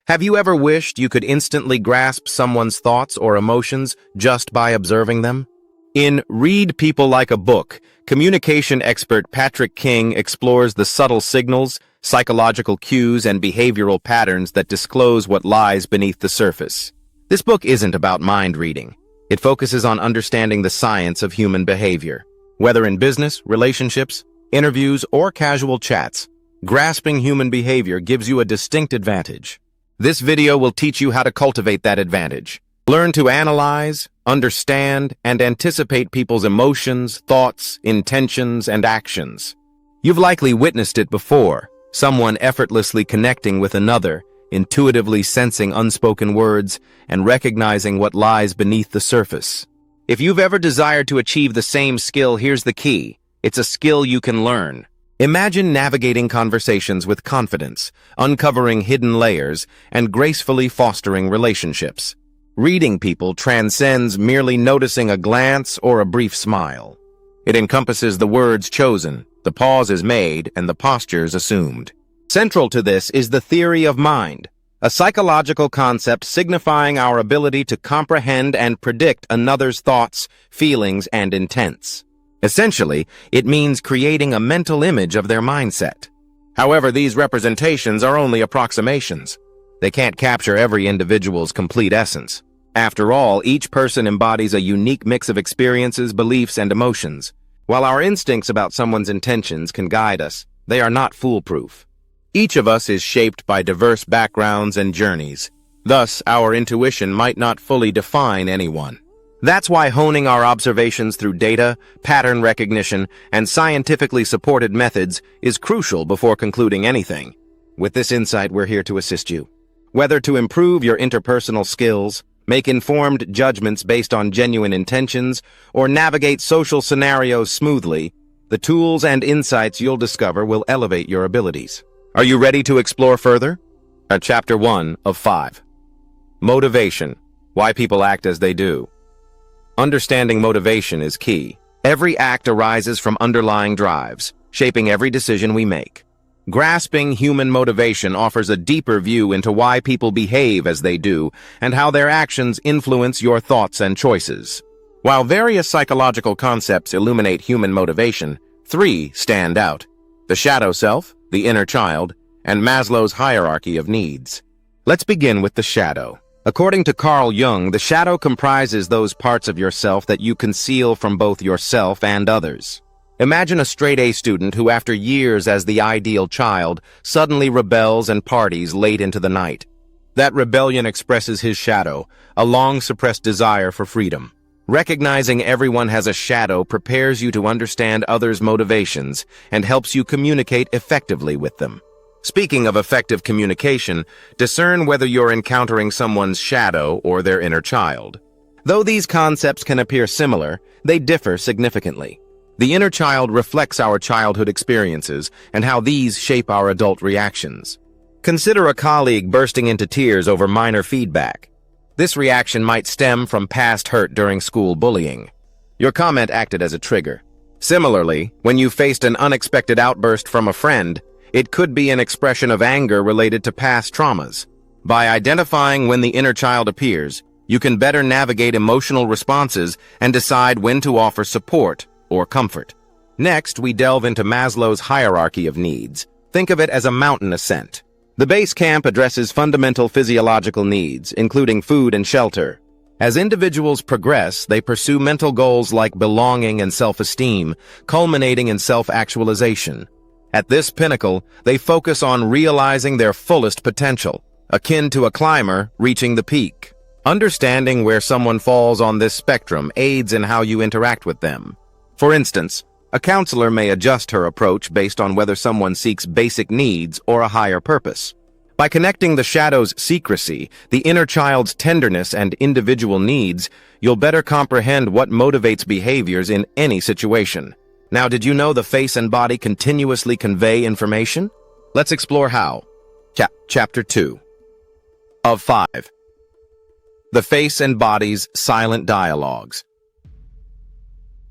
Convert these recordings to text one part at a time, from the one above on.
Have you ever wished you could instantly grasp someone's thoughts or emotions just by observing them? In Read People Like a Book, communication expert Patrick King explores the subtle signals, psychological cues, and behavioral patterns that disclose what lies beneath the surface. This book isn't about mind reading. It focuses on understanding the science of human behavior. Whether in business, relationships, interviews, or casual chats, grasping human behavior gives you a distinct advantage. This video will teach you how to cultivate that advantage. Learn to analyze, understand, and anticipate people's emotions, thoughts, intentions, and actions. You've likely witnessed it before, someone effortlessly connecting with another, intuitively sensing unspoken words, and recognizing what lies beneath the surface. If you've ever desired to achieve the same skill, here's the key. It's a skill you can learn. Imagine navigating conversations with confidence, uncovering hidden layers, and gracefully fostering relationships. Reading people transcends merely noticing a glance or a brief smile. It encompasses the words chosen, the pauses made, and the postures assumed. Central to this is the theory of mind, a psychological concept signifying our ability to comprehend and predict another's thoughts, feelings, and intents. Essentially, it means creating a mental image of their mindset. However, these representations are only approximations. They can't capture every individual's complete essence. After all, each person embodies a unique mix of experiences, beliefs, and emotions. While our instincts about someone's intentions can guide us, they are not foolproof. Each of us is shaped by diverse backgrounds and journeys. Thus, our intuition might not fully define anyone. That's why honing our observations through data, pattern recognition, and scientifically supported methods is crucial before concluding anything. With this insight, we're here to assist you. Whether to improve your interpersonal skills, make informed judgments based on genuine intentions, or navigate social scenarios smoothly, the tools and insights you'll discover will elevate your abilities. Are you ready to explore further? Chapter 1 of 5. Motivation. Why people act as they do. Understanding motivation is key. Every act arises from underlying drives, shaping every decision we make. Grasping human motivation offers a deeper view into why people behave as they do and how their actions influence your thoughts and choices. While various psychological concepts illuminate human motivation, 3 stand out: the shadow self, the inner child, and Maslow's hierarchy of needs. Let's begin with the shadow. According to Carl Jung, the shadow comprises those parts of yourself that you conceal from both yourself and others. Imagine a straight-A student who, after years as the ideal child, suddenly rebels and parties late into the night. That rebellion expresses his shadow, a long-suppressed desire for freedom. Recognizing everyone has a shadow prepares you to understand others' motivations and helps you communicate effectively with them. Speaking of effective communication, discern whether you're encountering someone's shadow or their inner child. Though these concepts can appear similar, they differ significantly. The inner child reflects our childhood experiences and how these shape our adult reactions. Consider a colleague bursting into tears over minor feedback. This reaction might stem from past hurt during school bullying. Your comment acted as a trigger. Similarly, when you faced an unexpected outburst from a friend, it could be an expression of anger related to past traumas. By identifying when the inner child appears, you can better navigate emotional responses and decide when to offer support or comfort. Next, we delve into Maslow's hierarchy of needs. Think of it as a mountain ascent. The base camp addresses fundamental physiological needs, including food and shelter. As individuals progress, they pursue mental goals like belonging and self-esteem, culminating in self-actualization. At this pinnacle, they focus on realizing their fullest potential, akin to a climber reaching the peak. Understanding where someone falls on this spectrum aids in how you interact with them. For instance, a counselor may adjust her approach based on whether someone seeks basic needs or a higher purpose. By connecting the shadow's secrecy, the inner child's tenderness and individual needs, you'll better comprehend what motivates behaviors in any situation. Now, did you know the face and body continuously convey information? Let's explore how. Chapter 2 of 5. The face and body's silent dialogues.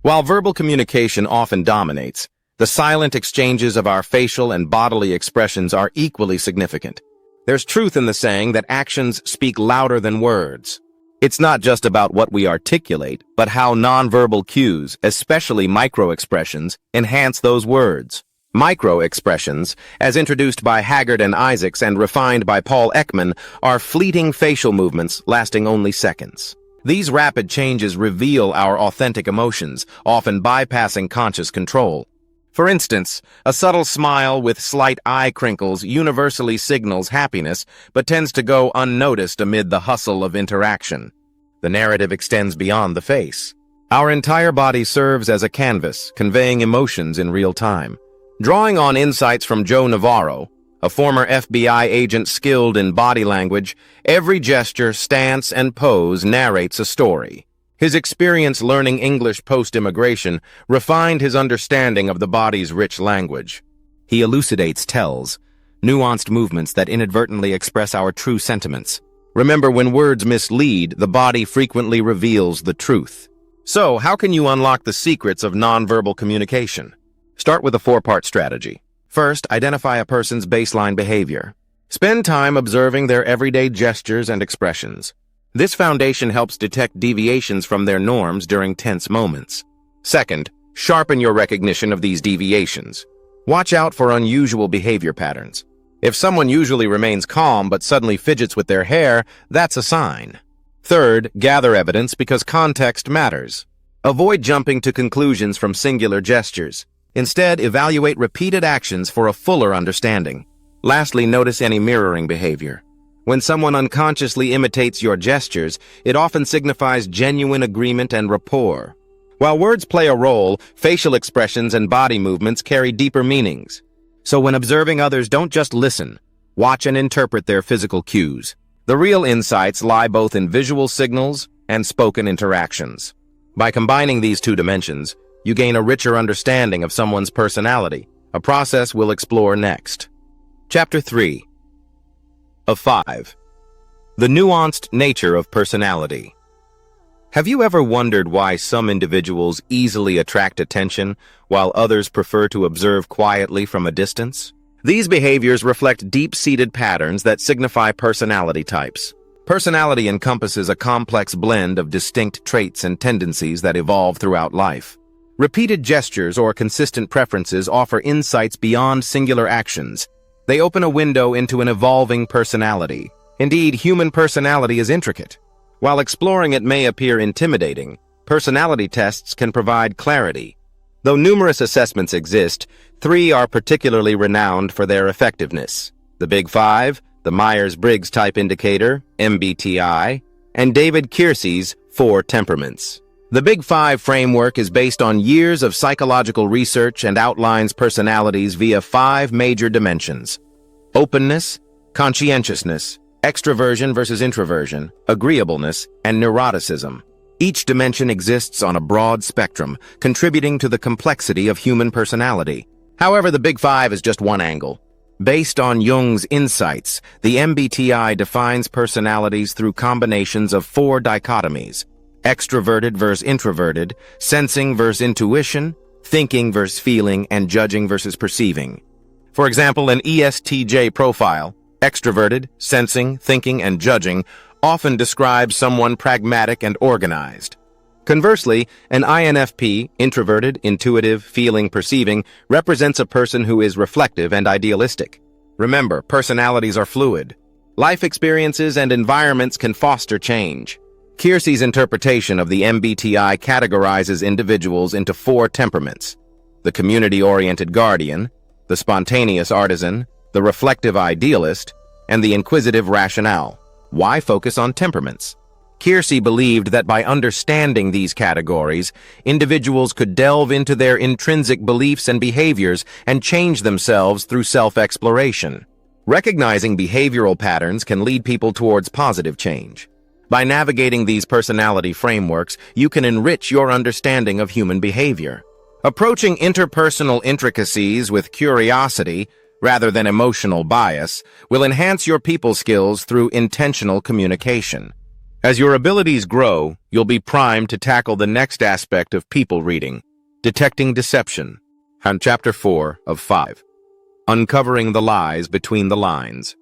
While verbal communication often dominates, the silent exchanges of our facial and bodily expressions are equally significant. There's truth in the saying that actions speak louder than words. It's not just about what we articulate, but how nonverbal cues, especially micro-expressions, enhance those words. Micro-expressions, as introduced by Haggard and Isaacs and refined by Paul Ekman, are fleeting facial movements lasting only seconds. These rapid changes reveal our authentic emotions, often bypassing conscious control. For instance, a subtle smile with slight eye crinkles universally signals happiness, but tends to go unnoticed amid the hustle of interaction. The narrative extends beyond the face. Our entire body serves as a canvas, conveying emotions in real time. Drawing on insights from Joe Navarro, a former FBI agent skilled in body language, every gesture, stance, and pose narrates a story. His experience learning English post-immigration refined his understanding of the body's rich language. He elucidates tells, nuanced movements that inadvertently express our true sentiments. Remember, when words mislead, the body frequently reveals the truth. So, how can you unlock the secrets of nonverbal communication? Start with a four-part strategy. First, identify a person's baseline behavior. Spend time observing their everyday gestures and expressions. This foundation helps detect deviations from their norms during tense moments. Second, sharpen your recognition of these deviations. Watch out for unusual behavior patterns. If someone usually remains calm but suddenly fidgets with their hair, that's a sign. Third, gather evidence because context matters. Avoid jumping to conclusions from singular gestures. Instead, evaluate repeated actions for a fuller understanding. Lastly, notice any mirroring behavior. When someone unconsciously imitates your gestures, it often signifies genuine agreement and rapport. While words play a role, facial expressions and body movements carry deeper meanings. So when observing others, don't just listen. Watch and interpret their physical cues. The real insights lie both in visual signals and spoken interactions. By combining these two dimensions, you gain a richer understanding of someone's personality, a process we'll explore next. Chapter 3 of 5. The nuanced nature of personality. Have you ever wondered why some individuals easily attract attention, while others prefer to observe quietly from a distance? These behaviors reflect deep-seated patterns that signify personality types. Personality encompasses a complex blend of distinct traits and tendencies that evolve throughout life. Repeated gestures or consistent preferences offer insights beyond singular actions. They open a window into an evolving personality. Indeed, human personality is intricate. While exploring it may appear intimidating, personality tests can provide clarity. Though numerous assessments exist, 3 are particularly renowned for their effectiveness: the Big Five, the Myers-Briggs Type Indicator, MBTI, and David Keirsey's 4 Temperaments. The Big Five framework is based on years of psychological research and outlines personalities via 5 major dimensions: openness, conscientiousness, extroversion versus introversion, agreeableness, and neuroticism. Each dimension exists on a broad spectrum, contributing to the complexity of human personality. However, the Big Five is just one angle. Based on Jung's insights, the MBTI defines personalities through combinations of 4 dichotomies: extroverted versus introverted, sensing versus intuition, thinking versus feeling, and judging versus perceiving. For example, an ESTJ profile, extroverted, sensing, thinking, and judging, often describes someone pragmatic and organized. Conversely, an INFP, introverted, intuitive, feeling, perceiving, represents a person who is reflective and idealistic. Remember, personalities are fluid. Life experiences and environments can foster change. Keirsey's interpretation of the MBTI categorizes individuals into 4 temperaments: the community-oriented guardian, the spontaneous artisan, the reflective idealist, and the inquisitive rationale. Why focus on temperaments? Keirsey believed that by understanding these categories, individuals could delve into their intrinsic beliefs and behaviors and change themselves through self-exploration. Recognizing behavioral patterns can lead people towards positive change. By navigating these personality frameworks, you can enrich your understanding of human behavior. Approaching interpersonal intricacies with curiosity, rather than emotional bias, will enhance your people skills through intentional communication. As your abilities grow, you'll be primed to tackle the next aspect of people reading: detecting deception. On Chapter 4 of 5. Uncovering the lies between the lines.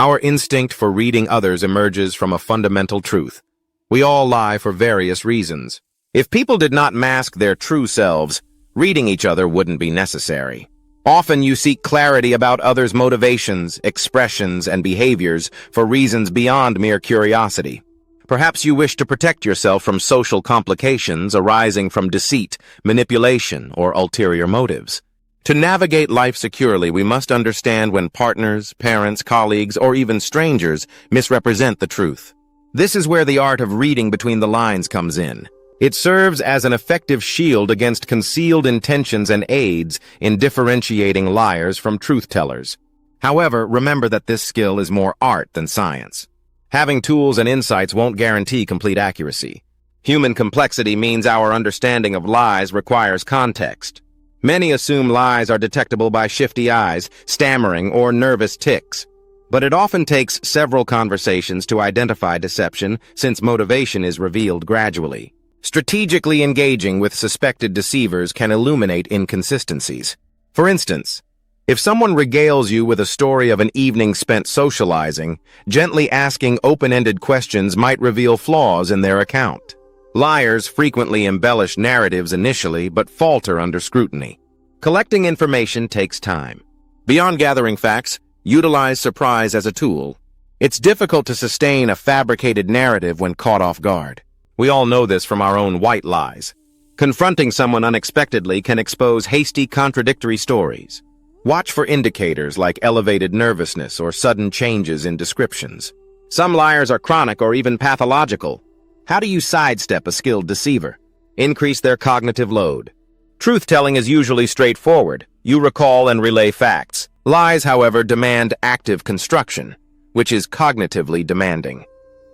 Our instinct for reading others emerges from a fundamental truth. We all lie for various reasons. If people did not mask their true selves, reading each other wouldn't be necessary. Often you seek clarity about others' motivations, expressions, and behaviors for reasons beyond mere curiosity. Perhaps you wish to protect yourself from social complications arising from deceit, manipulation, or ulterior motives. To navigate life securely, we must understand when partners, parents, colleagues, or even strangers misrepresent the truth. This is where the art of reading between the lines comes in. It serves as an effective shield against concealed intentions and aids in differentiating liars from truth-tellers. However, remember that this skill is more art than science. Having tools and insights won't guarantee complete accuracy. Human complexity means our understanding of lies requires context. Many assume lies are detectable by shifty eyes, stammering, or nervous tics. But it often takes several conversations to identify deception, since motivation is revealed gradually. Strategically engaging with suspected deceivers can illuminate inconsistencies. For instance, if someone regales you with a story of an evening spent socializing, gently asking open-ended questions might reveal flaws in their account. Liars frequently embellish narratives initially but falter under scrutiny. Collecting information takes time. Beyond gathering facts, utilize surprise as a tool. It's difficult to sustain a fabricated narrative when caught off guard. We all know this from our own white lies. Confronting someone unexpectedly can expose hasty, contradictory stories. Watch for indicators like elevated nervousness or sudden changes in descriptions. Some liars are chronic or even pathological. How do you sidestep a skilled deceiver? Increase their cognitive load. Truth-telling is usually straightforward. You recall and relay facts. Lies, however, demand active construction, which is cognitively demanding.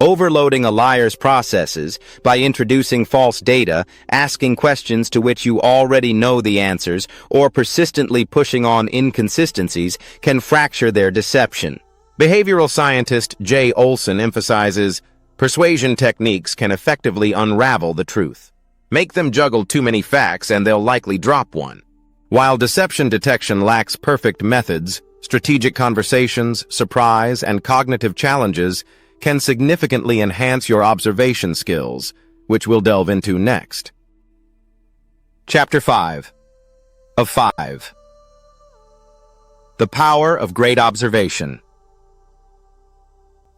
Overloading a liar's processes by introducing false data, asking questions to which you already know the answers, or persistently pushing on inconsistencies can fracture their deception. Behavioral scientist Jay Olson emphasizes, persuasion techniques can effectively unravel the truth. Make them juggle too many facts and they'll likely drop one. While deception detection lacks perfect methods, strategic conversations, surprise, and cognitive challenges can significantly enhance your observation skills, which we'll delve into next. Chapter 5 of 5. The Power of Great Observation.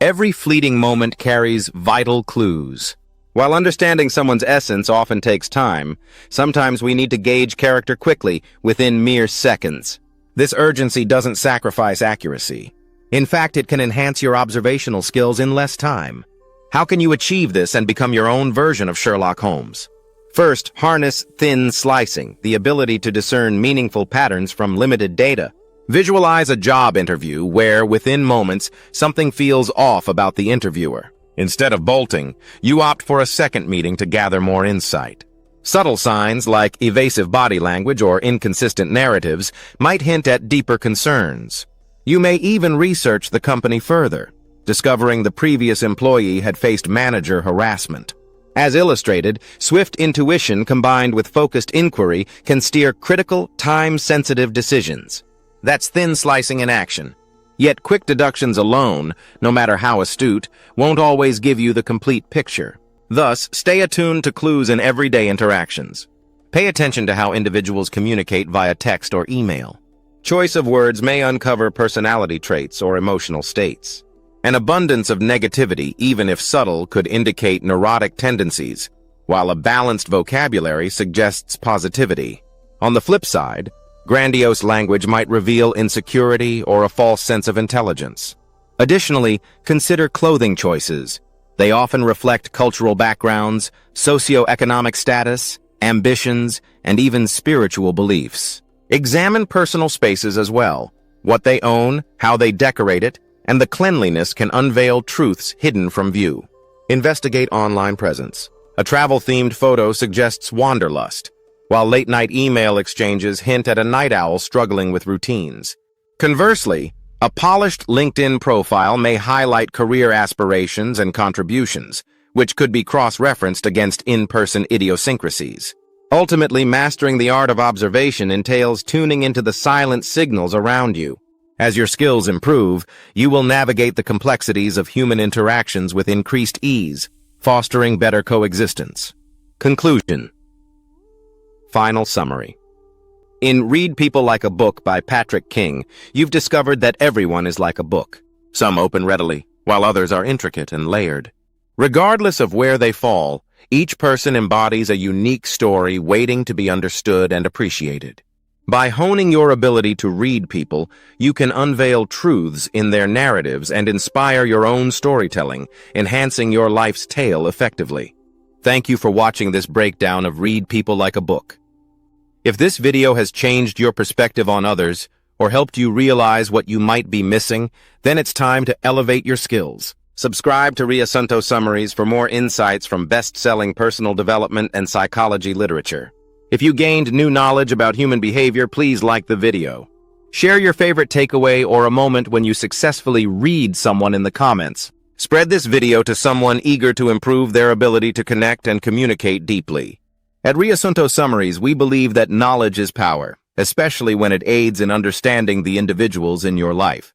Every fleeting moment carries vital clues. While understanding someone's essence often takes time, sometimes we need to gauge character quickly, within mere seconds. This urgency doesn't sacrifice accuracy. In fact, it can enhance your observational skills in less time. How can you achieve this and become your own version of Sherlock Holmes? First, harness thin slicing, the ability to discern meaningful patterns from limited data. Visualize a job interview where, within moments, something feels off about the interviewer. Instead of bolting, you opt for a second meeting to gather more insight. Subtle signs like evasive body language or inconsistent narratives might hint at deeper concerns. You may even research the company further, discovering the previous employee had faced manager harassment. As illustrated, swift intuition combined with focused inquiry can steer critical, time-sensitive decisions. That's thin slicing in action. Yet quick deductions alone, no matter how astute, won't always give you the complete picture. Thus, stay attuned to clues in everyday interactions. Pay attention to how individuals communicate via text or email. Choice of words may uncover personality traits or emotional states. An abundance of negativity, even if subtle, could indicate neurotic tendencies, while a balanced vocabulary suggests positivity. On the flip side, grandiose language might reveal insecurity or a false sense of intelligence. Additionally, consider clothing choices. They often reflect cultural backgrounds, socioeconomic status, ambitions, and even spiritual beliefs. Examine personal spaces as well. What they own, how they decorate it, and the cleanliness can unveil truths hidden from view. Investigate online presence. A travel-themed photo suggests wanderlust, while late-night email exchanges hint at a night owl struggling with routines. Conversely, a polished LinkedIn profile may highlight career aspirations and contributions, which could be cross-referenced against in-person idiosyncrasies. Ultimately, mastering the art of observation entails tuning into the silent signals around you. As your skills improve, you will navigate the complexities of human interactions with increased ease, fostering better coexistence. Conclusion. Final summary. In Read People Like a Book by Patrick King, you've discovered that everyone is like a book. Some open readily, while others are intricate and layered. Regardless of where they fall, each person embodies a unique story waiting to be understood and appreciated. By honing your ability to read people, you can unveil truths in their narratives and inspire your own storytelling, enhancing your life's tale effectively. Thank you for watching this breakdown of Read People Like a Book. If this video has changed your perspective on others or helped you realize what you might be missing, then it's time to elevate your skills. Subscribe to Riasunto Summaries for more insights from best-selling personal development and psychology literature. If you gained new knowledge about human behavior, please like the video. Share your favorite takeaway or a moment when you successfully read someone in the comments. Spread this video to someone eager to improve their ability to connect and communicate deeply. At Riasunto Summaries, we believe that knowledge is power, especially when it aids in understanding the individuals in your life.